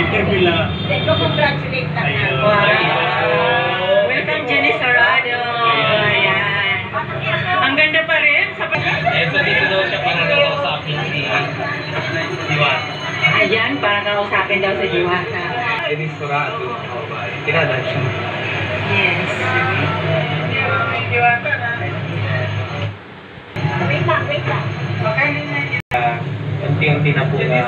Nagko-congratulate lang ako. Wow! Welcome, Jenny Sarado! Ayan. Ang ganda pa rin. So dito daw siya para nakausapin si Diwata. Ayan, para kausapin daw sa Diwata. Jenny Sarado. Kilala siya. Yes. Diwata na. Wait lang. Unti-unti na po na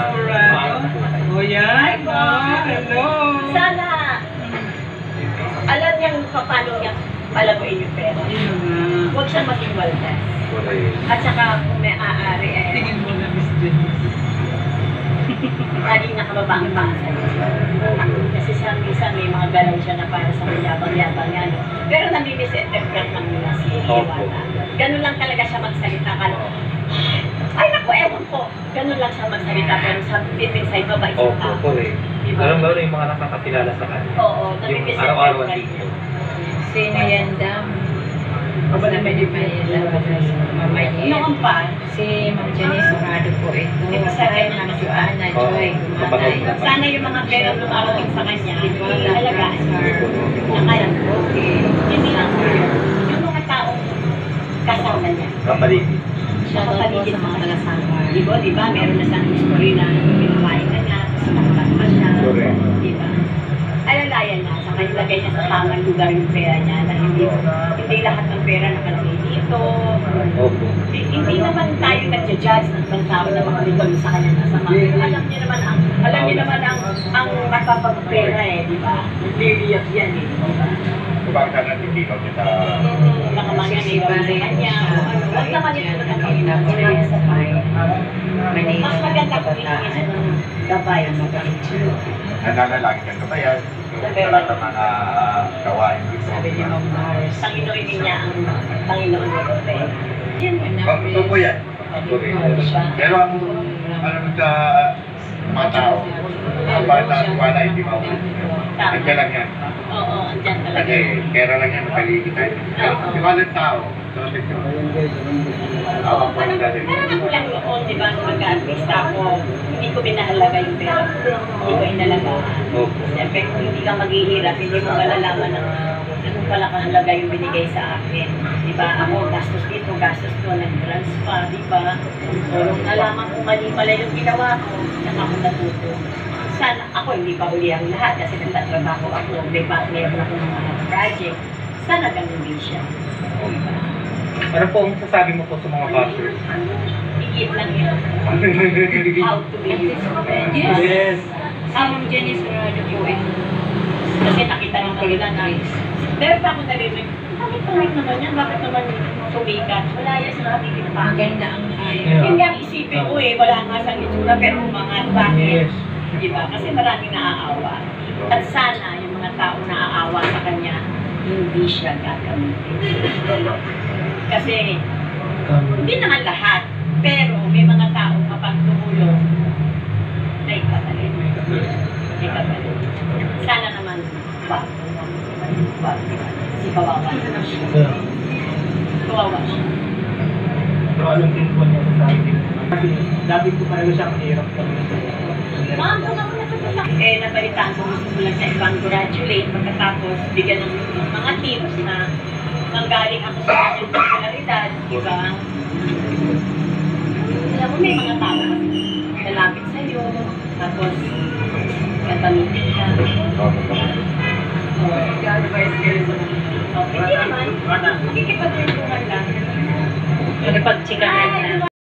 Ayan, hello! Sana, alam niyang paano niya palaguin yung pera. Huwag siyang maging waldas. At saka kung may aari Tingin mo na, Miss Jenny. laging nakababang-bang sa'yo. Kasi sa minsan may mga galaw siya na para sa mayabang-yabang yan. Pero namimisinterpret lang nila si Diwata. Ganun lang talaga siya magsalita. Ay naku, ewan ko. Ganun lang siya magsalita. Pero sa bibig sa iba ba isang tao? Opo, eh. Alam mo yung mga nakakakilala sa kanya. Oo, Yung araw-araw namimisinterpret dito. Sino yan daw? Sabi ni Noon pa, Si Ma'am Jenny Sarado po ito. Di ba sabi na Ma'am Joanna Joy Gumanay. sana yung mga pera lumarating sa kanya, alagaan niya. Hindi lang po yun. Yung mga taong kasama niya. Kapaligid. Siya daw po sa mga taga-sama. Di ba? Meron na siyang history na pinumain na niya, tapos nakakatma siya. Correct. Di ba? Alalayan niya, saka ilagay niya sa tamang lugar yung pera niya na hindi lahat ng pera nakalagay dito. Opo. Hindi naman tayo nag-judge ng ibang tao na makaligaw sa kanya na sama. Alam niya naman ang magpapagpera di ba? Nag-react yan Bakit na natigilaw niya sa... Nakamangyan na iba sa kanya. Huwag naman ito Nakita ko rin sa Manila. mas maganda kung hindi siya ng gabay. Nananalagi kang kabayan. Sa lahat ng mga gawain dito. Sabi ni Ma'am Mars. Panginoon niya ang Panginoon ng pera. Yan. Ito po yan. Pero ang sa mga tao, ang bata at wala hindi maulit. Nandiyan lang yan. Oo, andyan talaga. Kasi pera lang yan, nakaligid tayo. Pero yung mga tao, sabi ko, awang po ang dati. Parang ako lang noon, di ba, nung mag-artista ako, hindi ko binahalaga yung pera. Hindi ko inalagaan. Opo. Siyempre, kung hindi ka maghihirap, hindi mo malalaman ng anong pala kahalaga yung binigay sa akin. Di ba, ako, gastos dito, gastos ko, nag-transfer, di ba? So, nung nalaman ko mali pala yung ginawa ko, saka ako natuto. Sana ako hindi pa uli ang lahat kasi nagtatrabaho ako, meron ako ng mga project. Sana ganun din siya. Diba? Ano po ang sasabi mo po sa mga bashers? Higit lang yun. How to be used. Yes. Si Ma'am Jenny Sarado po ito. Kasi nakita ng kanila na, meron pa ako narinig, bakit pangit naman yan? Bakit naman sumikat? Wala yan sa ating pinapakit. Maganda ang Yung nga isipin ko wala nga sa itsura, pero umangat. Bakit? Diba? Kasi maraming naaawa. At sana yung mga tao naaawa sa kanya, hindi siya gagamitin. Kasi, hindi naman lahat, pero may mga taong kapag tumulong, na ipatalim. Ipatalim. Sana naman, wag. Kasi kawawa naman siya. Kawawa siya. Pero alam din po niya sa akin. Kasi dati po talaga siyang hirap kami. Ma'am, kung ako natutunan. Nabalitaan ko, gusto ko lang siya i-congratulate pagkatapos bigyan ng mga tips na nanggaling ako sa kanyang popularidad, di ba? Alam mo, may mga tao kasi lalapit sa'yo, tapos katamitin ka. I-advise ka rin sa mga. Hindi naman, makikipag-rentuhan lang. Magpagtsikahan na.